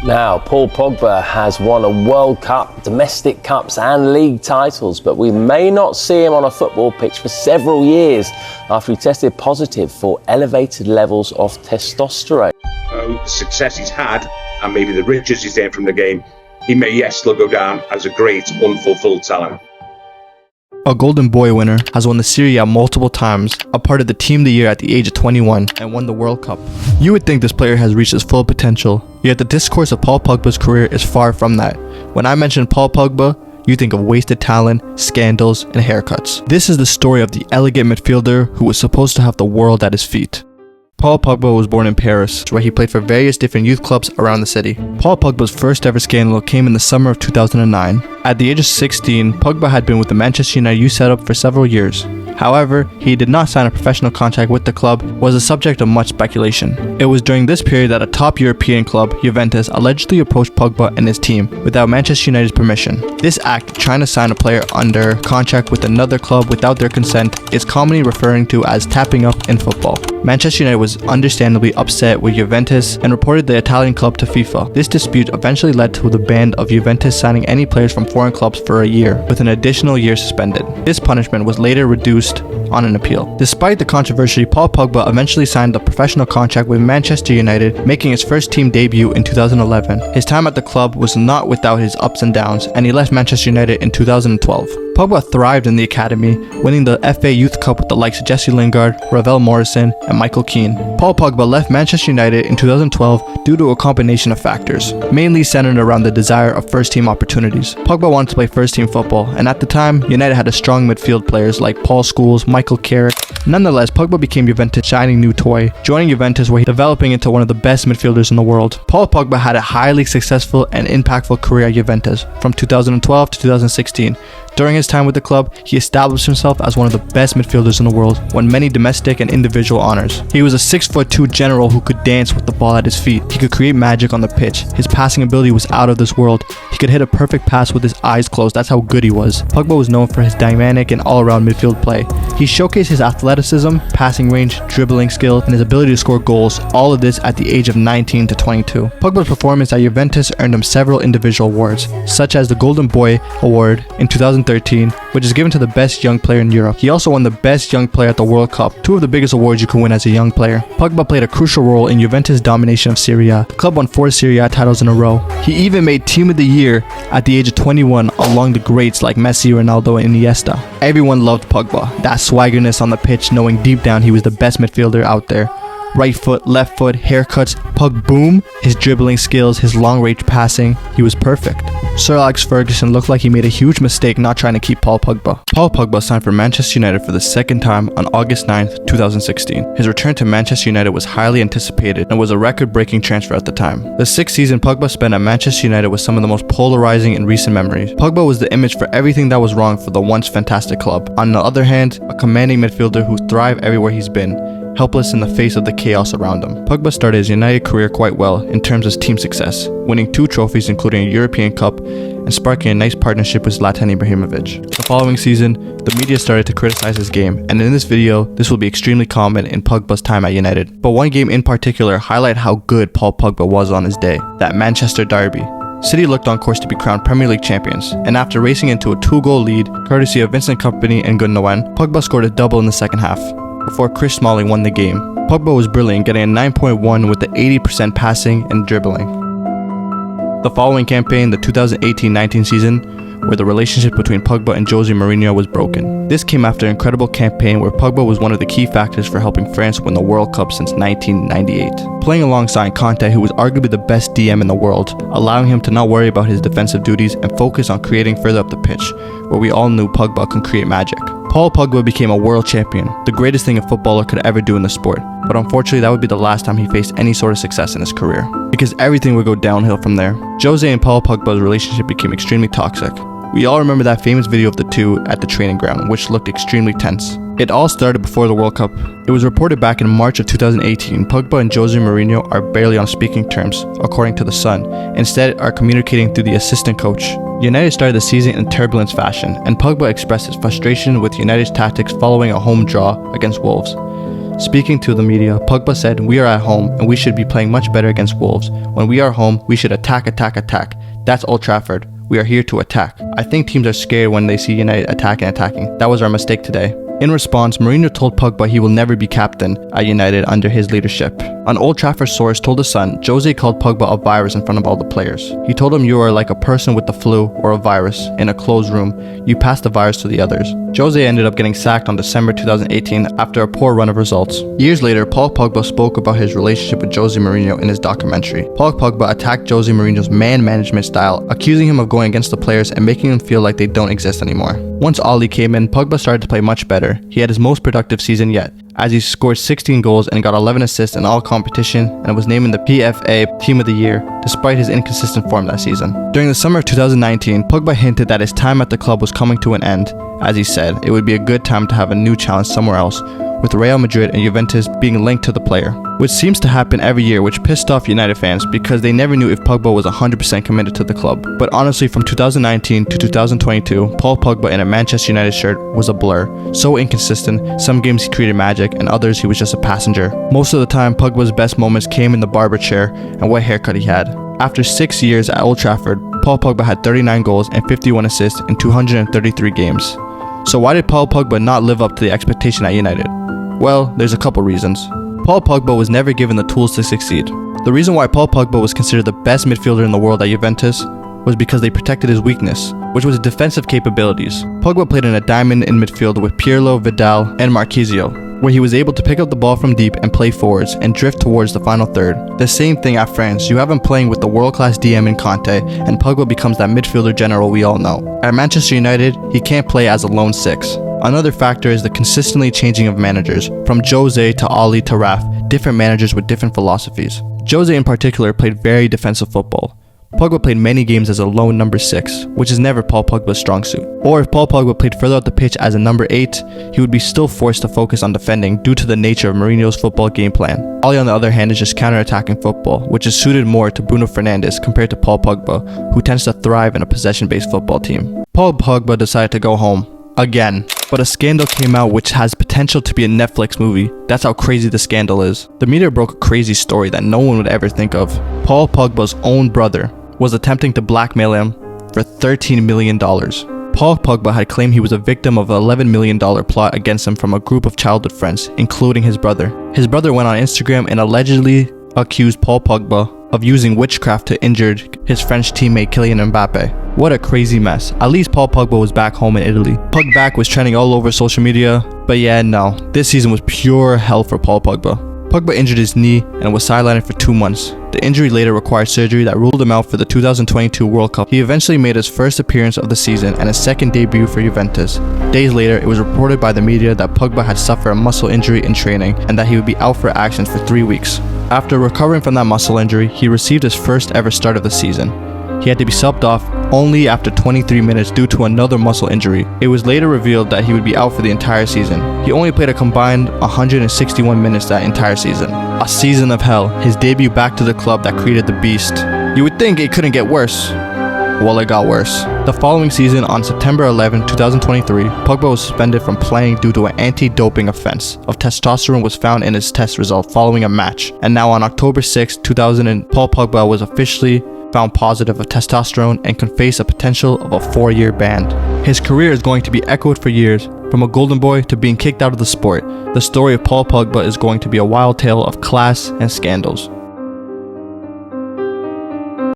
Now, Paul Pogba has won a World Cup, domestic cups and league titles, but we may not see him on a football pitch for several years after he tested positive for elevated levels of testosterone. The success he's had and maybe the riches he's earned from the game, he may still go down as a great unfulfilled talent. A Golden Boy winner, has won the Serie A multiple times, a part of the Team of the Year at the age of 21, and won the World Cup. You would think this player has reached his full potential, yet the discourse of Paul Pogba's career is far from that. When I mention Paul Pogba, you think of wasted talent, scandals, and haircuts. This is the story of the elegant midfielder who was supposed to have the world at his feet. Paul Pogba was born in Paris, where he played for various different youth clubs around the city. Paul Pogba's first ever scandal came in the summer of 2009. At the age of 16, Pogba had been with the Manchester United youth setup for several years. However, he did not sign a professional contract with the club, was the subject of much speculation. It was during this period that a top European club, Juventus, allegedly approached Pogba and his team without Manchester United's permission. This act, trying to sign a player under contract with another club without their consent, is commonly referred to as tapping up in football. Manchester United was understandably upset with Juventus and reported the Italian club to FIFA. This dispute eventually led to the ban of Juventus signing any players from foreign clubs for a year, with an additional year suspended. This punishment was later reduced on an appeal. Despite the controversy, Paul Pogba eventually signed a professional contract with Manchester United, making his first team debut in 2011. His time at the club was not without his ups and downs, and he left Manchester United in 2012. Pogba thrived in the academy, winning the FA Youth Cup with the likes of Jesse Lingard, Ravel Morrison, and Michael Keane. Paul Pogba left Manchester United in 2012 due to a combination of factors, mainly centered around the desire of first-team opportunities. Pogba wanted to play first-team football, and at the time, United had a strong midfield players like Paul Scholes, Michael Carrick. Nonetheless, Pogba became Juventus' shining new toy, joining Juventus where he developing into one of the best midfielders in the world. Paul Pogba had a highly successful and impactful career at Juventus from 2012 to 2016. During his time with the club, he established himself as one of the best midfielders in the world, won many domestic and individual honors. He was a 6'2" general who could dance with the ball at his feet. He could create magic on the pitch. His passing ability was out of this world. He could hit a perfect pass with his eyes closed. That's how good he was. Pogba was known for his dynamic and all-around midfield play. He showcased his athleticism, passing range, dribbling skill, and his ability to score goals, all of this at the age of 19 to 22. Pogba's performance at Juventus earned him several individual awards, such as the Golden Boy Award in 2013, which is given to the best young player in Europe. He also won the best young player at the World Cup, two of the biggest awards you can win as a young player. Pogba played a crucial role in Juventus' domination of Serie A. The club won 4 Serie A titles in a row. He even made Team of the Year at the age of 21 along the greats like Messi, Ronaldo, and Iniesta. Everyone loved Pogba, that swaggerness on the pitch, knowing deep down he was the best midfielder out there. Right foot, left foot, haircuts, Pug boom, his dribbling skills, his long range passing, he was perfect. Sir Alex Ferguson looked like he made a huge mistake not trying to keep Paul Pogba. Paul Pogba signed for Manchester United for the second time on August 9th, 2016. His return to Manchester United was highly anticipated and was a record-breaking transfer at the time. The 6th season Pogba spent at Manchester United was some of the most polarizing in recent memories. Pogba was the image for everything that was wrong for the once fantastic club. On the other hand, a commanding midfielder who thrived everywhere he's been, helpless in the face of the chaos around him. Pogba started his United career quite well in terms of team success, winning 2 trophies including a European Cup and sparking a nice partnership with Zlatan Ibrahimovic. The following season, the media started to criticize his game, and in this video, this will be extremely common in Pogba's time at United. But one game in particular highlight how good Paul Pogba was on his day, that Manchester derby. City looked on course to be crowned Premier League champions, and after racing into a 2-goal lead, courtesy of Vincent Kompany and Gundogan, Pogba scored a double in the second half, before Chris Smalling won the game. Pogba was brilliant, getting a 9.1 with the 80% passing and dribbling. The following campaign, the 2018-19 season, where the relationship between Pogba and Jose Mourinho was broken. This came after an incredible campaign where Pogba was one of the key factors for helping France win the World Cup since 1998. Playing alongside Conte, who was arguably the best DM in the world, allowing him to not worry about his defensive duties and focus on creating further up the pitch, where we all knew Pogba could create magic. Paul Pogba became a world champion, the greatest thing a footballer could ever do in the sport, but unfortunately that would be the last time he faced any sort of success in his career, because everything would go downhill from there. Jose and Paul Pogba's relationship became extremely toxic. We all remember that famous video of the two at the training ground, which looked extremely tense. It all started before the World Cup. It was reported back in March of 2018, Pogba and Jose Mourinho are barely on speaking terms, according to The Sun, instead are communicating through the assistant coach. United started the season in turbulence fashion, and Pogba expressed his frustration with United's tactics following a home draw against Wolves. Speaking to the media, Pogba said, "We are at home and we should be playing much better against Wolves. When we are home, we should attack. That's Old Trafford. We are here to attack. I think teams are scared when they see United attacking. That was our mistake today." In response, Mourinho told Pogba he will never be captain at United under his leadership. An Old Trafford source told The Sun, Jose called Pogba a virus in front of all the players. He told him, "You are like a person with the flu or a virus in a closed room. You pass the virus to the others." Jose ended up getting sacked on December 2018 after a poor run of results. Years later, Paul Pogba spoke about his relationship with Jose Mourinho in his documentary. Paul Pogba attacked Jose Mourinho's man management style, accusing him of going against the players and making them feel like they don't exist anymore. Once Oli came in, Pogba started to play much better. He had his most productive season yet, as he scored 16 goals and got 11 assists in all competition and was named in the PFA Team of the Year despite his inconsistent form that season. During the summer of 2019, Pogba hinted that his time at the club was coming to an end. As he said, it would be a good time to have a new challenge somewhere else, with Real Madrid and Juventus being linked to the player, which seems to happen every year, which pissed off United fans because they never knew if Pogba was 100% committed to the club. But honestly, from 2019 to 2022, Paul Pogba in a Manchester United shirt was a blur. So inconsistent, some games he created magic and others he was just a passenger. Most of the time, Pogba's best moments came in the barber chair and what haircut he had. After 6 years at Old Trafford, Paul Pogba had 39 goals and 51 assists in 233 games. So why did Paul Pogba not live up to the expectation at United? Well, there's a couple reasons. Paul Pogba was never given the tools to succeed. The reason why Paul Pogba was considered the best midfielder in the world at Juventus was because they protected his weakness, which was defensive capabilities. Pogba played in a diamond in midfield with Pirlo, Vidal, and Marquisio, where he was able to pick up the ball from deep and play forwards and drift towards the final third. The same thing at France. You have him playing with the world-class DM in Conte, and Pogba becomes that midfielder general we all know. At Manchester United, he can't play as a lone six. Another factor is the consistently changing of managers, from Jose to Oli to Raf, different managers with different philosophies. Jose in particular played very defensive football. Pogba played many games as a lone number 6, which is never Paul Pogba's strong suit. Or if Paul Pogba played further out the pitch as a number 8, he would be still forced to focus on defending due to the nature of Mourinho's football game plan. Oli on the other hand is just counter-attacking football, which is suited more to Bruno Fernandes compared to Paul Pogba, who tends to thrive in a possession-based football team. Paul Pogba decided to go home. Again. But a scandal came out which has potential to be a Netflix movie. That's how crazy the scandal is. The media broke a crazy story that no one would ever think of. Paul Pogba's own brother was attempting to blackmail him for $13 million. Paul Pogba had claimed he was a victim of an $11 million plot against him from a group of childhood friends, including his brother. His brother went on Instagram and allegedly accused Paul Pogba of using witchcraft to injure his French teammate Kylian Mbappe. What a crazy mess. At least Paul Pogba was back home in Italy. Pugback was trending all over social media, but yeah, no. This season was pure hell for Paul Pogba. Pogba injured his knee and was sidelined for 2 months. The injury later required surgery that ruled him out for the 2022 World Cup. He eventually made his first appearance of the season and his second debut for Juventus. Days later, it was reported by the media that Pogba had suffered a muscle injury in training and that he would be out for action for 3 weeks. After recovering from that muscle injury, he received his first ever start of the season. He had to be subbed off only after 23 minutes due to another muscle injury. It was later revealed that he would be out for the entire season. He only played a combined 161 minutes that entire season. A season of hell, his debut back to the club that created the beast. You would think it couldn't get worse. Well, it got worse. The following season, on September 11, 2023, Pogba was suspended from playing due to an anti-doping offense of testosterone was found in his test result following a match. And now on October 6, 2000, Paul Pogba was officially found positive of testosterone and can face a potential of a 4-year ban. His career is going to be echoed for years, from a golden boy to being kicked out of the sport. The story of Paul Pogba is going to be a wild tale of class and scandals.